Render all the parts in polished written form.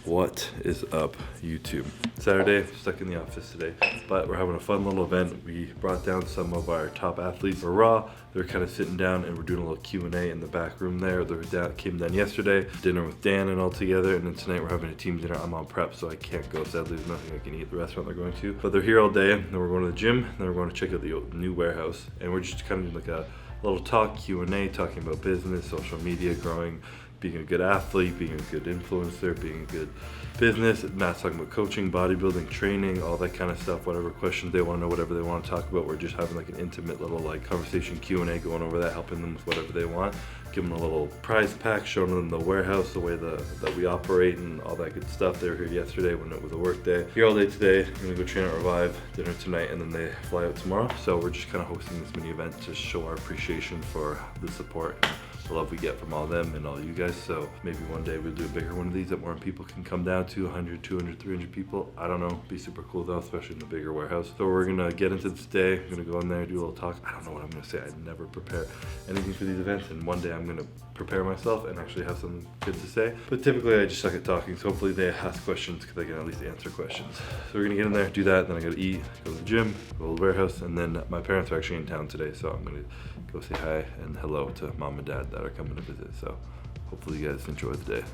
What is up, YouTube? Saturday, stuck in the office today, but we're having a fun little event. We brought down some of our top athletes for Raw. They're kind of sitting down and we're doing a little Q&A in the back room there. They came down yesterday, dinner with Dan and all together, and then tonight we're having a team dinner. I'm on prep, so I can't go. Sadly, there's nothing I can eat at the restaurant they're going to. But they're here all day, and then we're going to the gym, and then we're going to check out the new warehouse. And we're just kind of doing like a little talk, Q&A, talking about business, social media, growing, being a good athlete, being a good influencer, being a good business. Matt's talking about coaching, bodybuilding, training, all that kind of stuff, whatever questions they want to know, whatever they want to talk about. We're just having like an intimate little like conversation, Q&A, going over that, helping them with whatever they want, giving them a little prize pack, showing them the warehouse, the way that we operate and all that good stuff. They were here yesterday when it was a work day. Here all day today. I'm gonna go train at Revive, dinner tonight, and then they fly out tomorrow. So we're just kind of hosting this mini event to show our appreciation for the support, the love we get from all of them and all you guys. So maybe one day we'll do a bigger one of these that more people can come down to, 100, 200, 300 people. I don't know, be super cool though, especially in the bigger warehouse. So we're gonna get into this day. I'm gonna go in there, do a little talk. I don't know what I'm gonna say. I never prepare anything for these events, and one day I'm gonna prepare myself and actually have something good to say. But typically I just suck at talking, so hopefully they ask questions because I can at least answer questions. So we're gonna get in there, do that, then I gotta eat, go to the gym, go to the warehouse, and then my parents are actually in town today, so I'm gonna go say hi and hello to mom and dad that are coming to visit. So hopefully you guys enjoy the day.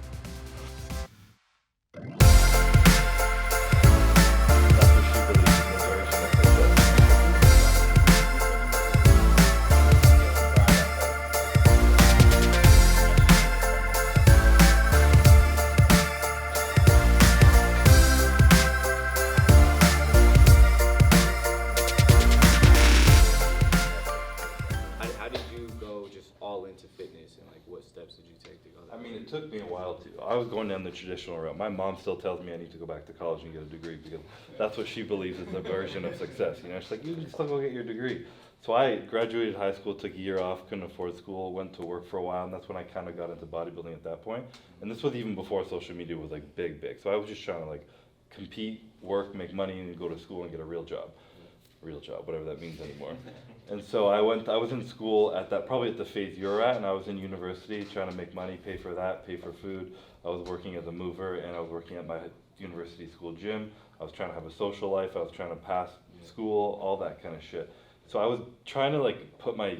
It took me a while to. I was going down the traditional route. My mom still tells me I need to go back to college and get a degree because that's what she believes is the version of success. You know, she's like, you can still go get your degree. So I graduated high school, took a year off, couldn't afford school, went to work for a while, and that's when I kind of got into bodybuilding at that point. And this was even before social media was like big. So I was just trying to like compete, work, make money, and go to school and get a real job, whatever that means anymore. And so I was in school probably at the phase you're at, and I was in university trying to make money, pay for that, pay for food. I was working as a mover, and I was working at my university school gym. I was trying to have a social life. I was trying to pass school, all that kind of shit. So I was trying to like put my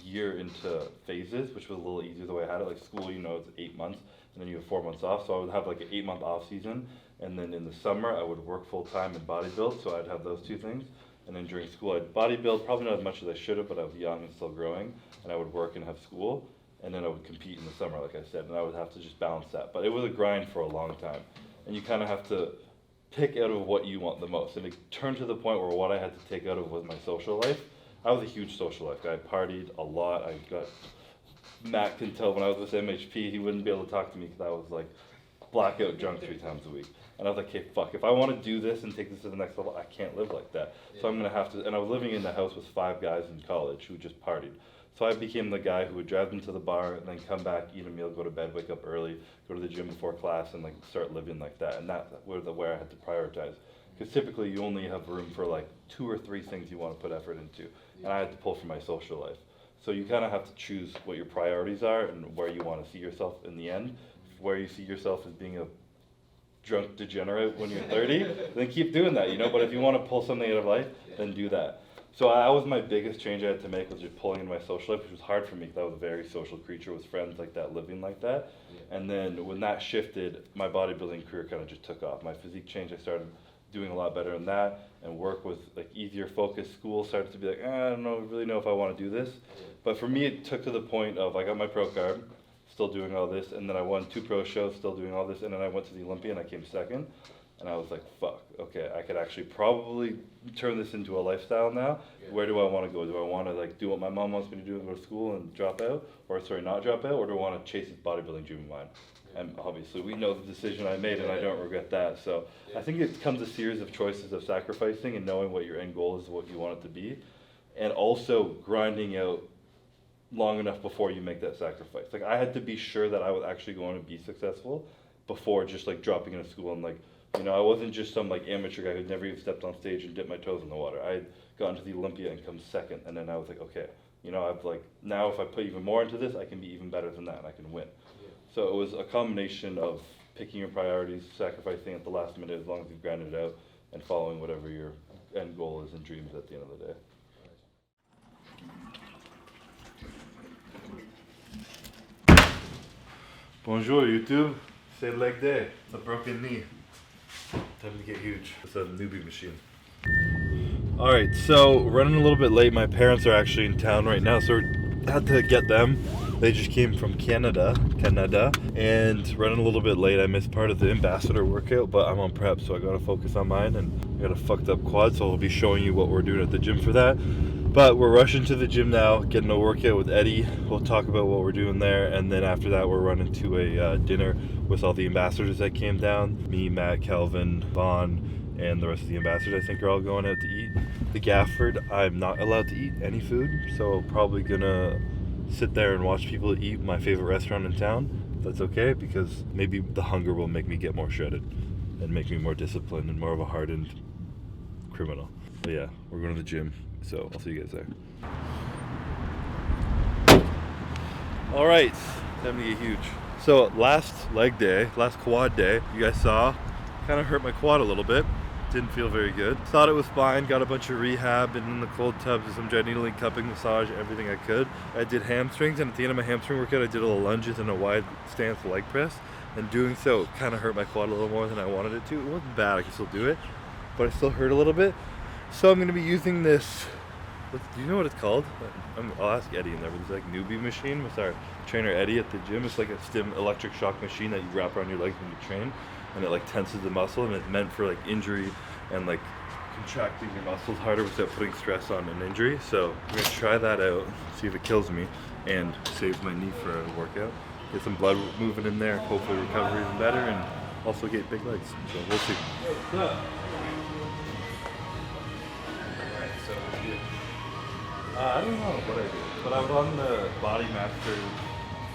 year into phases, which was a little easier the way I had it. Like school, you know, it's 8 months, and then you have 4 months off. So I would have like an 8-month off season, and then in the summer I would work full time and bodybuild. So I'd have those two things. And then during school, I'd bodybuild, probably not as much as I should have, but I was young and still growing, and I would work and have school, and then I would compete in the summer, like I said, and I would have to just balance that. But it was a grind for a long time, and you kind of have to pick out of what you want the most. And it turned to the point where what I had to take out of was my social life. I was a huge social life guy. I partied a lot. Matt can tell when I was with MHP, he wouldn't be able to talk to me because I was like blackout drunk 3 times a week. And I was like, hey, fuck, if I want to do this and take this to the next level, I can't live like that. Yeah. So I'm going to have to, and I was living in the house with 5 guys in college who just partied. So I became the guy who would drive them to the bar and then come back, eat a meal, go to bed, wake up early, go to the gym before class, and like start living like that. And that was where I had to prioritize. Because typically you only have room for like 2 or 3 things you want to put effort into. And I had to pull from my social life. So you kind of have to choose what your priorities are and where you want to see yourself in the end. Where you see yourself as being a drunk degenerate when you're 30, then keep doing that, you know. But if you want to pull something out of life, then do that. So that was my biggest change I had to make, was just pulling in my social life, which was hard for me because I was a very social creature with friends like that, living like that. And then when that shifted, my bodybuilding career kind of just took off. My physique changed. I started doing a lot better in that, and work was like easier focused. School started to be like, I don't really know if I want to do this. But for me, it took to the point of I got my pro card, still doing all this, and then I won 2 pro shows, still doing all this, and then I went to the Olympia and I came second, and I was like, fuck, okay, I could actually probably turn this into a lifestyle now. Yeah. Where do I want to go? Do I want to like do what my mom wants me to do and go to school and drop out, or not drop out, or do I want to chase this bodybuilding dream of mine? And obviously we know the decision I made, and I don't regret that. So I think it comes a series of choices of sacrificing and knowing what your end goal is, what you want it to be, and also grinding out long enough before you make that sacrifice. Like I had to be sure that I was actually going to be successful before just like dropping into school, and like, you know, I wasn't just some like amateur guy who'd never even stepped on stage and dipped my toes in the water. I had gotten to the Olympia and come second, and then I was like, okay, you know, I've like, now if I put even more into this, I can be even better than that and I can win. Yeah. So it was a combination of picking your priorities, sacrificing at the last minute as long as you've grinded it out, and following whatever your end goal is and dreams at the end of the day. Bonjour YouTube, c'est leg day, a broken knee. Time to get huge. It's a newbie machine. Alright, so running a little bit late. My parents are actually in town right now, so I had to get them. They just came from Canada, and running a little bit late. I missed part of the ambassador workout, but I'm on prep, so I gotta focus on mine, and I got a fucked up quad, so I'll be showing you what we're doing at the gym for that. But we're rushing to the gym now, getting a workout with Eddie. We'll talk about what we're doing there, and then after that we're running to a dinner with all the ambassadors that came down. Me, Matt, Calvin, Vaughn, and the rest of the ambassadors I think are all going out to eat. The Gafford, I'm not allowed to eat any food, so probably gonna sit there and watch people eat my favorite restaurant in town. That's okay, because maybe the hunger will make me get more shredded and make me more disciplined and more of a hardened criminal. But yeah, we're going to the gym, so I'll see you guys there. Alright, time to get huge. So last leg day, last quad day, you guys saw, kind of hurt my quad a little bit. Didn't feel very good. Thought it was fine, got a bunch of rehab and in the cold tubs and some dry needling, cupping, massage, everything I could. I did hamstrings, and at the end of my hamstring workout I did a little lunges and a wide stance leg press, and doing so kind of hurt my quad a little more than I wanted it to. It wasn't bad, I could still do it, but it still hurt a little bit. So I'm going to be using this, do you know what it's called? I'll ask Eddie in there, but it's like newbie machine with our trainer Eddie at the gym. It's like a stim electric shock machine that you wrap around your legs when you train, and it like tenses the muscle, and it's meant for like injury and like contracting your muscles harder without putting stress on an injury. So I'm gonna try that out, see if it kills me and saves my knee for a workout. Get some blood moving in there, hopefully recover even better, and also get big legs. So we'll see. I don't know what I did, but I was on the Body Master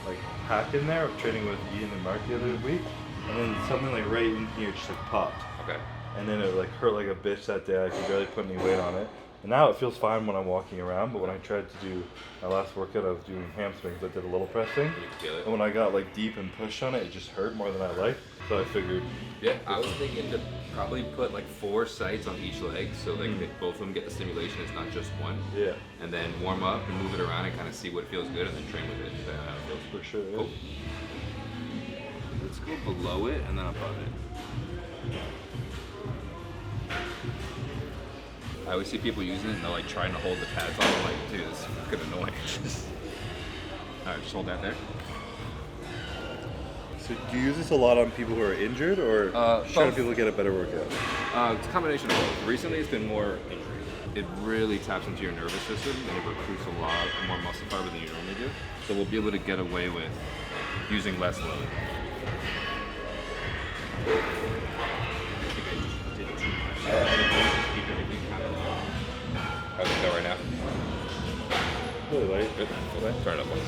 like hack in there of training with Ian and Mark the other week, and then something like right in here just like popped. Okay. And then it like hurt like a bitch that day. I could barely put any weight on it. And now it feels fine when I'm walking around, but when I tried to do my last workout, I was doing hamstrings. I did a little pressing, and when I got like deep and pushed on it, it just hurt more than I liked. So I figured. Yeah, I was thinking to probably put like 4 sites on each leg, so like both of them get the stimulation. It's not just one. Yeah. And then warm up and move it around and kind of see what feels good, and then train with it. For sure. Yeah. Cool. Let's go below it and then above it. I always see people using it and they're like trying to hold the pads on. I'm like, dude, this is fucking annoying. Alright, just hold that there. So do you use this a lot on people who are injured, or trying to people get a better workout? It's a combination of both. Recently it's been more injury. It really taps into your nervous system and it recruits a lot more muscle fiber than you normally do. So we'll be able to get away with using less load. How's it go right now? Really light. Good. Okay. Turn it up one.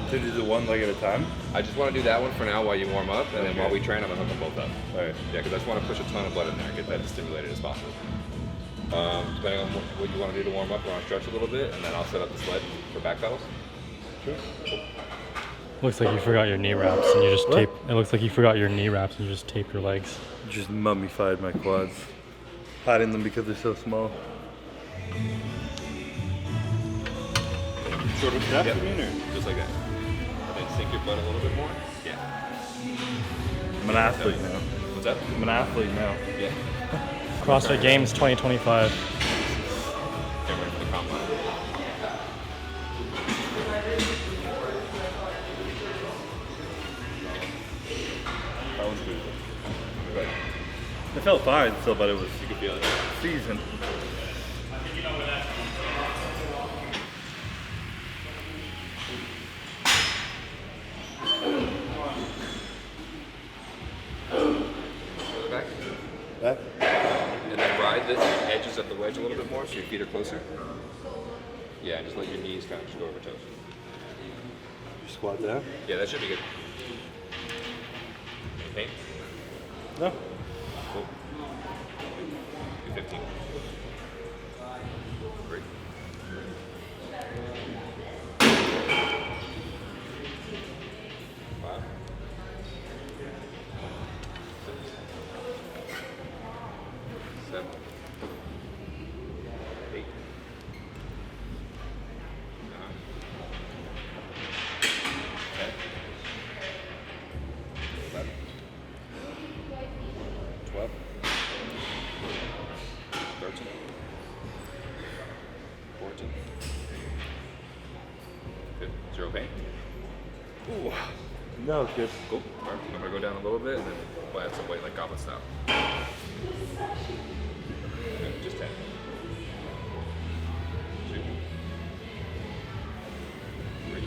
So you do one leg at a time? I just want to do that one for now while you warm up, and then while we train, I'm going to hook them both up. Alright. Yeah, because I just want to push a ton of blood in there and get that as stimulated as possible. Depending on what you want to do to warm up, you want to stretch a little bit, and then I'll set up the sled for back pedals. Sure. Cool. Looks like you forgot your knee wraps and you just tape. It looks like you forgot your knee wraps and you just tape your legs. Just mummified my quads, hiding them because they're so small. Short of that, yep. Or? Just like that. And then sink your butt a little bit more. Yeah. I'm an athlete now. What's that? I'm an athlete now. Yeah. CrossFit Games 2025. Get ready for the combine. That was good. Right. It felt fine still, but it was You can feel it. seasoned. Back. Back? And then ride the edges of the wedge a little bit more so your feet are closer. Yeah, and just let your knees kind of just go over toes. You squat down? Yeah, that should be good. Pain? No. Cool. Do 15. Great. Wow. 7, 8, 9, 10, 11, 12, 13, 14. Good. 0 pain. Ooh. No, it's good. Cool. All right. I'm gonna go down a little bit and then we'll add some weight like goblet style. Good. Just 10. 2, 3,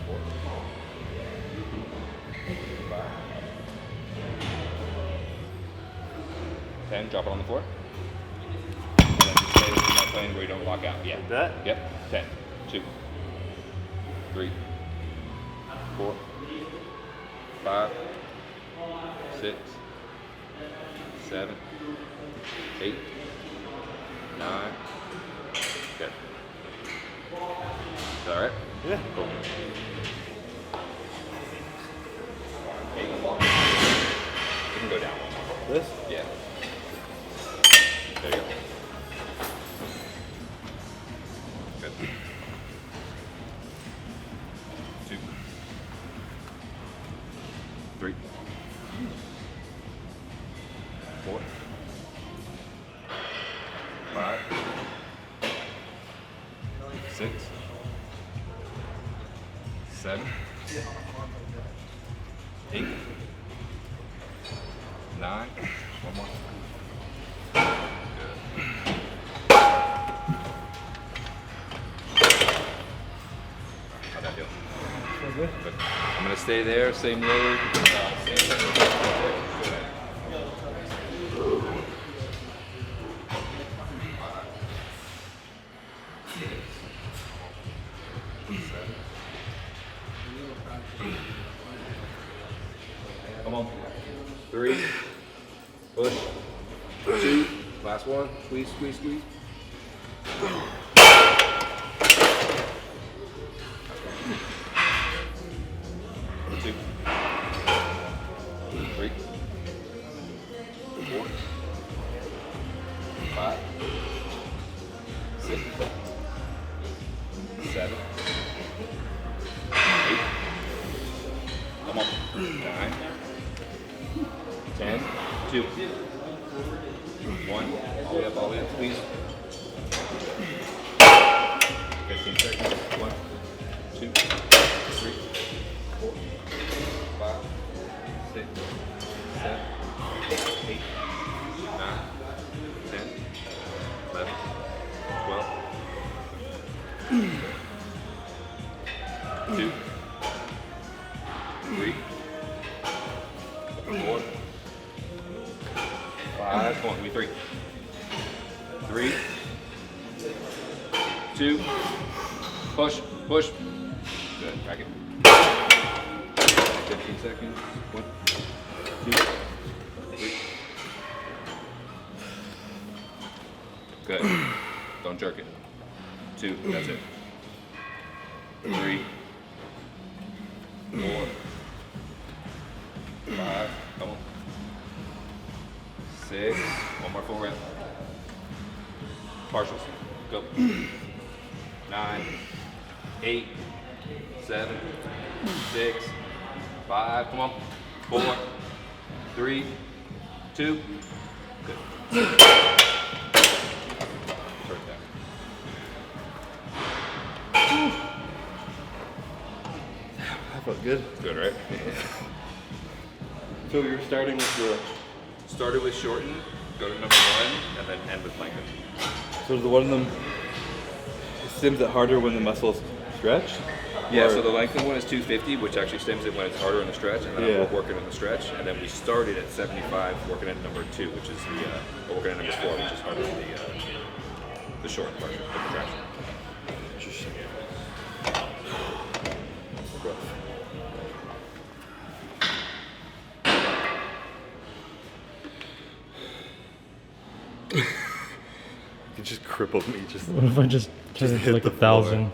4, 5, 10. Drop it on the floor. And then just stay in that plane where you don't lock out. Yeah. Like that? Yep. 10. 2, 3, 4, 5, 6, 7, 8, 9. Good. Is that all right? Yeah. Cool. 8. You can go down. This? Yeah. There you go. Good. 2, 3, 4, 5, 6, 7, 8, 9. One more. How'd that feel? Good. Good. I'm gonna stay there, same load. Come on. 3. Push. 2. Last one. Squeeze, squeeze, squeeze. 2, 3, 4, 5, 6, 7, 8. Come on. 9, 10, 2, 1. All the way up, all the way up, squeeze. 15 seconds. 1, 2, 3, 4, 5, 6, 7, 8, 9, 10, 11, 12, 2, 3, 4, 5. Come on, give me 3. 3, 2, push, push. Good, back it. 15 seconds. 1, 2, 3. Good. Don't jerk it. 2, that's it. 3, 4, 5, come on. 6, one more full rep. Partials, go. 9, 8, 7, 6, 5, come on. 4, 3, 2, good. Turn it down. That felt good. Good, right? So you're starting with the. Started with shorten, go to number 1, and then end with lengthen. So the one of them stims it harder when the muscles stretch? Yeah, Or- so the lengthen one is 250, which actually stems it when it's harder in the stretch, and then I'm working in the stretch. And then we started at 75, working at number 2, which is the working at number 4, which is harder than the short part, the contraction. Interesting. It just crippled me. Just What if I just turn it to hit like the 1,000?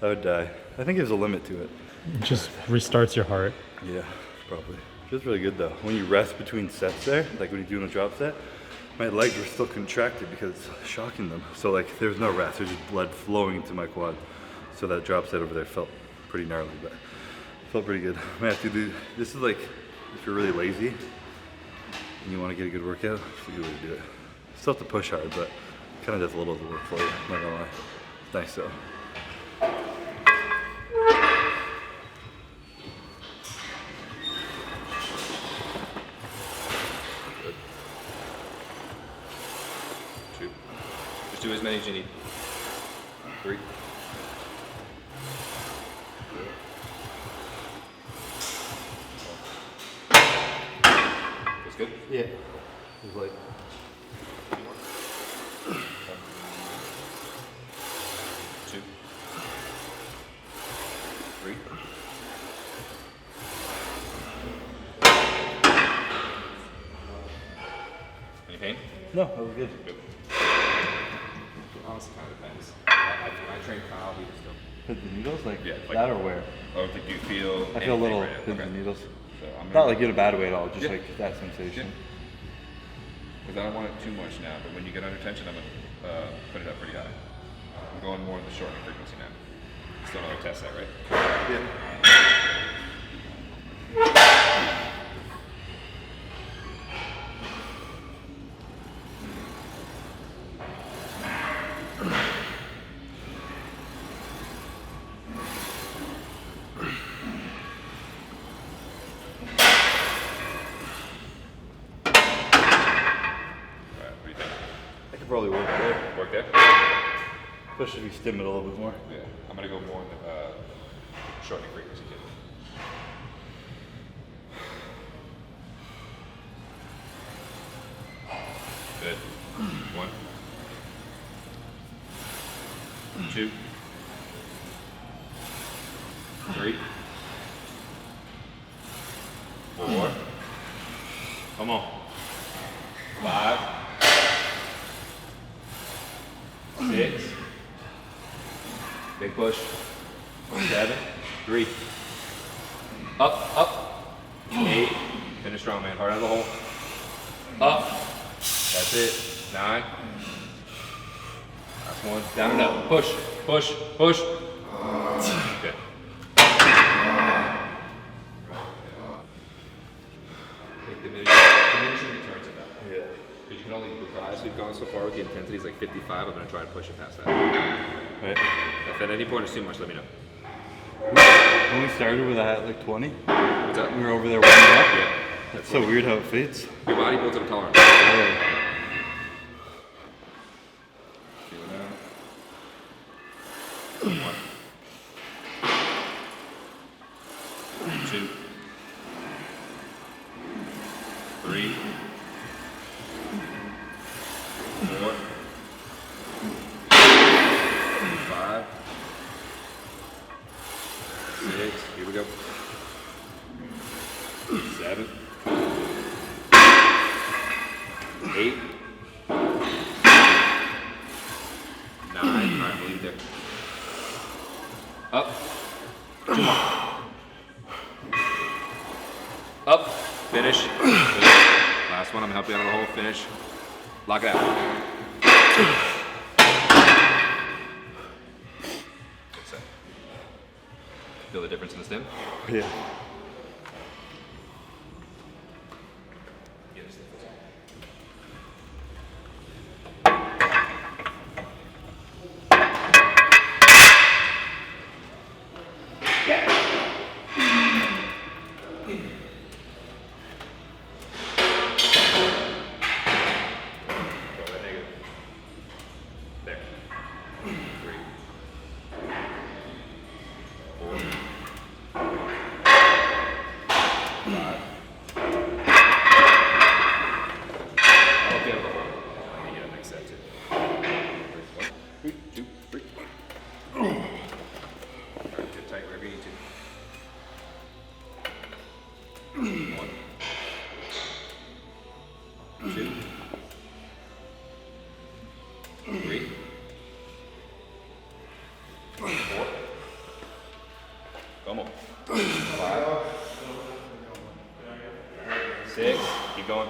I would die. I think there's a limit to it. It just restarts your heart. Yeah. probably. Feels really good though. When you rest between sets there, like when you're doing a drop set, my legs were still contracted because it's shocking them. So like there's no rest, there's just blood flowing into my quad. So that drop set over there felt pretty gnarly, but felt pretty good. I might have to do, this is like, if you're really lazy and you want to get a good workout, it's a good way to do it. Still have to push hard, but kind of does a little of the work for you, I'm not gonna lie. It's nice though. Just do as many as you need. 3. That's good? Yeah. It's like, 2. 3. Any pain? no, that was good. Good. Honestly, kind of depends. I train Kyle, he was still. Hit the needles? Like, Yeah, like- that or where? Oh, do you feel? I feel a little anything right hit now? the Okay. needles. So I'm Not like in a bad way at all, just Yeah. like that sensation. Because I don't want it too much now, but when you get under tension, I'm gonna put it up pretty high. I'm going more in the shortening frequency now. Still another test set, right? Yeah. Alright, what do you think? I could probably work there. Work there? Especially if you stim it a little bit more. Yeah. I'm gonna go more in the shortening frequency too. Good. 1. 2. 3. 4. Come on. 5. 6. Big push. 7. 3. Up. 8. Finish strong, man. Hard out of the hole. Up. That's it. 9. Last one. Down and up. Push. Good. Take diminishing returns of that. Yeah. Because you can only, as we've gone so far with the intensity is like 55, I'm going to try to push it past that. Right. If at any point it's too much, let me know. When we started with that like 20, What's up? we were over there warming up. Yeah. It's so weird how it fades. Your body builds up a tolerance. Yeah. Feel it out. 1. 2. 3. 4. 5. 6. Here we go. 7. 8. 9. Alright, we'll leave there. Up. 2 more. Up. Finish. Good. Last one. I'm gonna help you out of the hole. Finish. Lock it out. Good set. Feel the difference in the stim? Yeah. Yeah, just like this. Go that negative. There. 3. 4. 6, keep going.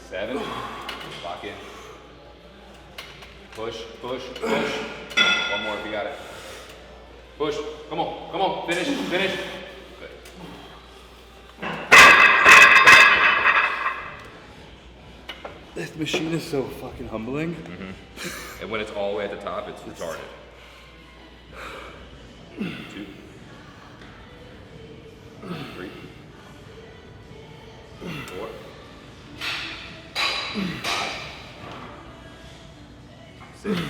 7, lock in. Push, push, push. One more if you got it. Push, come on, finish, finish. Good. This machine is so fucking humbling. And when it's all the way at the top, it's retarded. 2, 3, 4, 5, 6,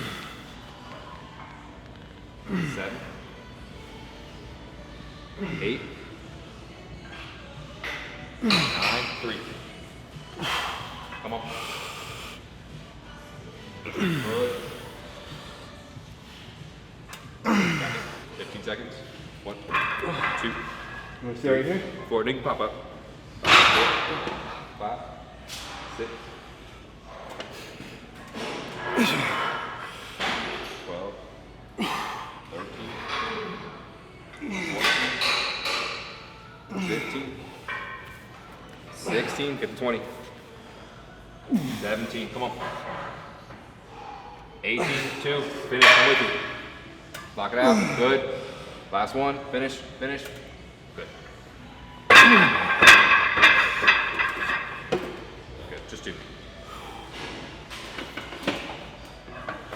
7, 8, 9, 3. Come on. Good. 15 seconds. 1, 2, You want to stay right here? 4. They can pop up. 5, 5, 6, 12, 13, 14, 15, 16, get to 20, 17, come on. 18, 2, finish, I'm with you. Lock it out, good. Last one, finish, finish. Good. Good, just 2. I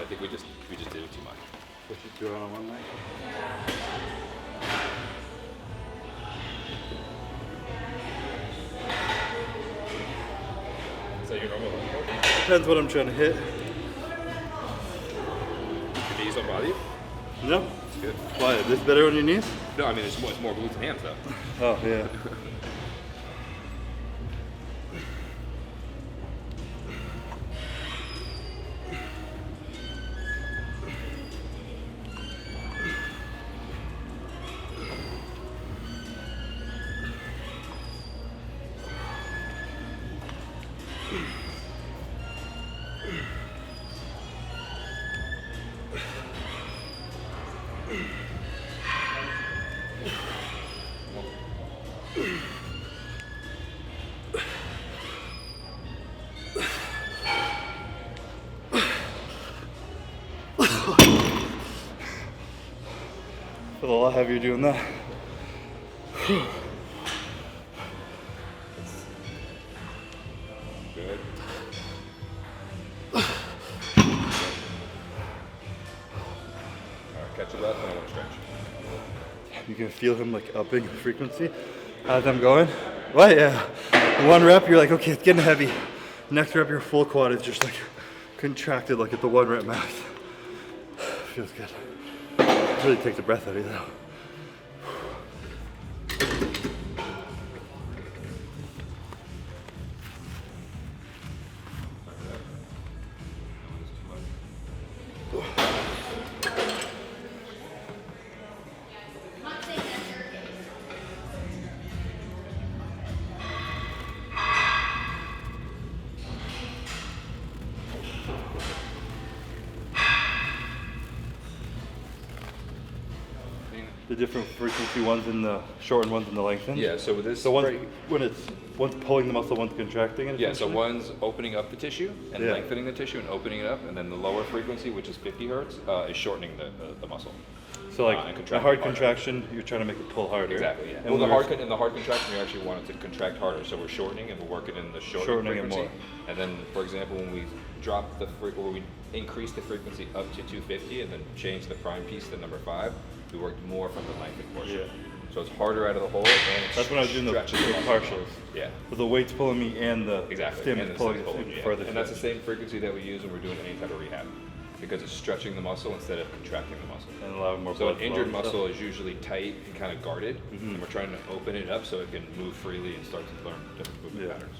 think we just did it too much. What you do on one night? Is that your normal level? Depends what I'm trying to hit. Your knees don't bother you? No? It's good. Why? Is this better on your knees? No, I mean it's more glutes and hands though. Oh, yeah. Feel a lot heavier doing that. Good. Alright, catch your breath and I want to stretch. You can feel him like upping the frequency as I'm going. What? Yeah. One rep, you're like, okay, it's getting heavy. Next rep, your full quad is just like contracted, like at the 1 rep max. Feels good. Really takes the breath out of you though. The different frequency ones in the shortened ones in the lengthened. Yeah, so with this So one's one's pulling the muscle, one's contracting it. yeah, so essentially? one's opening up the tissue and Yeah. lengthening the tissue and opening it up, and then the lower frequency, which is 50 hertz, is shortening the muscle. So like and a contracting hard harder. contraction, you're trying to make it pull harder. Exactly, yeah. And Well, when in the hard contraction, we actually want it to contract harder, so we're shortening and we're working in the shortening Shortening it frequency. more. And then, for example, when we drop the or we increase the frequency up to 250 and then change the prime piece to number 5, we worked more from the lengthened portion. Yeah. So it's harder out of the hole, and it's That's when I was doing the stretching the muscle. partials. Yeah. With the weights pulling me and the Exactly. stim and is the pulling stim's it pulling you, further. and that's the same frequency that we use when we're doing any type of rehab, because it's stretching the muscle instead of contracting the muscle. And allowing more So blood an injured flow and muscle stuff. is usually tight and kind of guarded, and we're trying to open it up so it can move freely and start to learn different movement Yeah. patterns.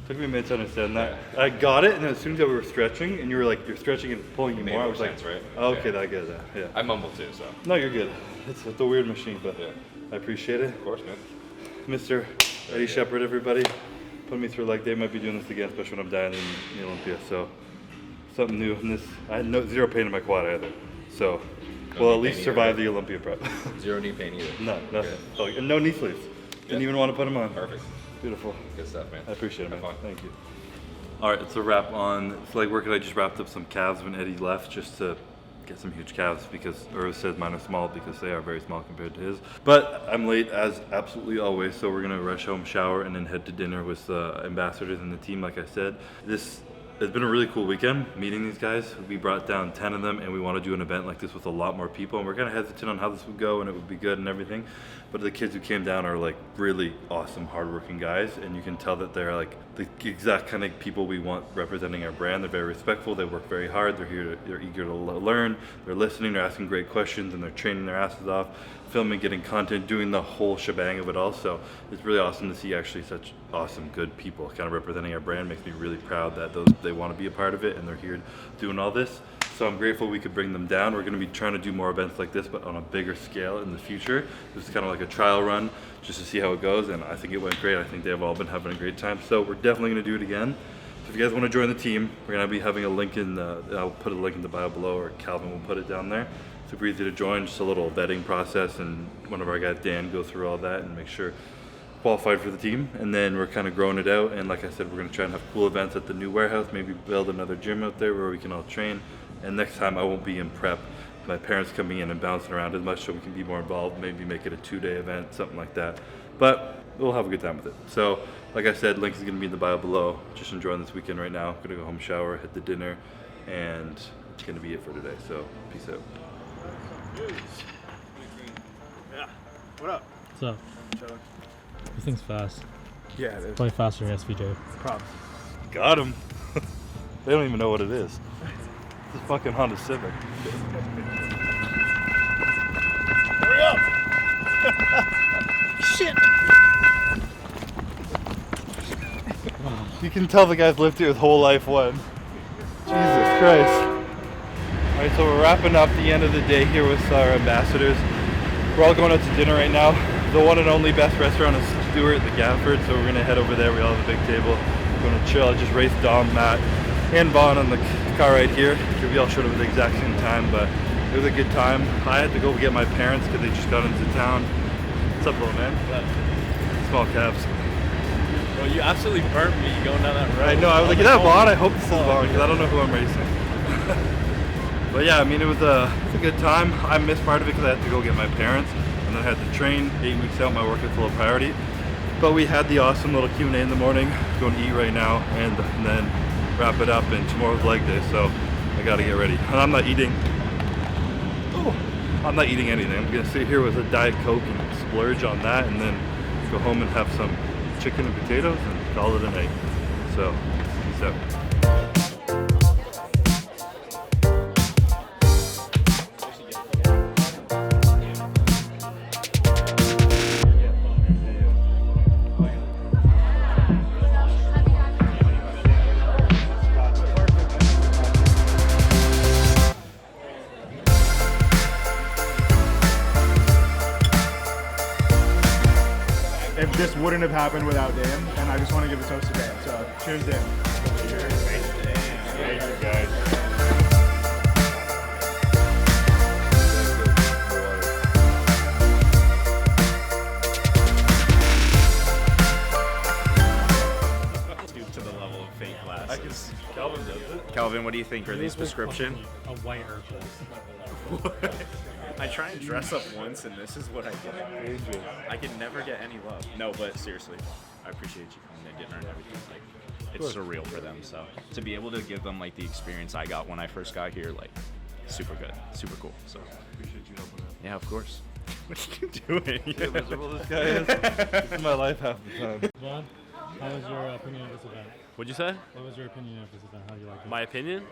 Took me a minute to understand that. I got it, and then as soon as we were stretching, and you were like, you're stretching and pulling you Made more, I more was like, sense, right? oh, okay, Yeah. I get that. Yeah. I mumble too, so No, you're good. It's a weird machine, but Yeah. I appreciate it. of course, man. Mr. Eddie Shepherd, everybody, put me through like they might be doing this again, especially when I'm dying in the Olympia. So something new. And this, I had zero pain in my quad either. So No we'll at knee least pain survive either. the Olympia prep. Zero knee pain either. No, nothing. So, and no knee sleeves. Didn't even want to put them on. Perfect. Beautiful. Good stuff, man. I appreciate it, man. Have fun. Thank you. All right, it's a wrap on leg work. I just wrapped up some calves when Eddie left just to get some huge calves because Irv says mine are small because they are very small compared to his. But I'm late as absolutely always, so we're gonna rush home, shower, and then head to dinner with the ambassadors and the team, like I said. This has been a really cool weekend meeting these guys. We brought down 10 of them and we want to do an event like this with a lot more people, and we're kind of hesitant on how this would go and it would be good and everything. But the kids who came down are like really awesome, hardworking guys, and you can tell that they're like the exact kind of people we want representing our brand. They're very respectful, they work very hard, they're eager to learn, they're listening, they're asking great questions, and they're training their asses off, filming, getting content, doing the whole shebang of it all. So it's really awesome to see actually such awesome, good people kind of representing our brand. Makes me really proud that they want to be a part of it and they're here doing all this. So I'm grateful we could bring them down. We're going to be trying to do more events like this, but on a bigger scale in the future. This is kind of like a trial run just to see how it goes, and I think it went great. I think they've all been having a great time. So we're definitely going to do it again. So if you guys want to join the team, we're going to be having a link I'll put a link in the bio below, or Calvin will put it down there. Super easy to join, just a little vetting process, and one of our guys, Dan, go through all that and make sure qualified for the team. And then we're kind of growing it out, and like I said, we're going to try and have cool events at the new warehouse, maybe build another gym out there where we can all train. And next time I won't be in prep, my parents coming in and bouncing around as much, so we can be more involved, maybe make it a 2-day event, something like that. But we'll have a good time with it. So like I said, link is going to be in the bio below. Just enjoying this weekend right now. Gonna go home, shower, hit the dinner, and it's going to be it for today. So peace out. Yeah. What up? What's up? Chilling. This thing's fast. Yeah, it is. Probably faster than SVJ. Props. Got him. They don't even know what it is. It's a fucking Honda Civic. Hurry up! Shit! You can tell the guy's lived here his whole life. One. Jesus Christ. Alright, so we're wrapping up the end of the day here with our ambassadors. We're all going out to dinner right now. The one and only best restaurant is Stewart, the Gafford, so we're going to head over there. We all have a big table. We're going to chill. I just raced Dom, Matt, and Vaughn on the car ride here. We all showed up at the exact same time, but it was a good time. I had to go get my parents because they just got into town. What's up, little man? Small calves. Well, you absolutely burnt me going down that road. I know, I was like, is that Vaughn? I hope this is Vaughn because I don't know who I'm racing. But yeah, I mean, it was a good time. I missed part of it because I had to go get my parents, and then I had to train 8 weeks out. My work is full priority. But we had the awesome little Q&A in the morning. Going to eat right now, and then wrap it up. And tomorrow's leg day, so I got to get ready. And I'm not eating. Oh, I'm not eating anything. I'm gonna sit here with a Diet Coke and splurge on that, and then go home and have some chicken and potatoes and call it a night. So, peace out. If this wouldn't have happened without Dan, and I just want to give a toast to Dan. So, cheers, Dan. Cheers. Thank you, guys. To the level of fake glasses. Calvin does it. Calvin, what do you think? Are these prescription? A white Urkel. I try and dress up once, and this is what I get. I can never get any love. No, but seriously, I appreciate you coming to dinner and everything. Like, it's surreal for them. So to be able to give them like the experience I got when I first got here, like, super good, super cool. So Appreciate you helping out. yeah, of course. What are you doing? See how miserable this guy is? This is my life half the time. Vaughn, how was your opinion of this event? What'd you say? What was your opinion of this event? How do you like it? My opinion?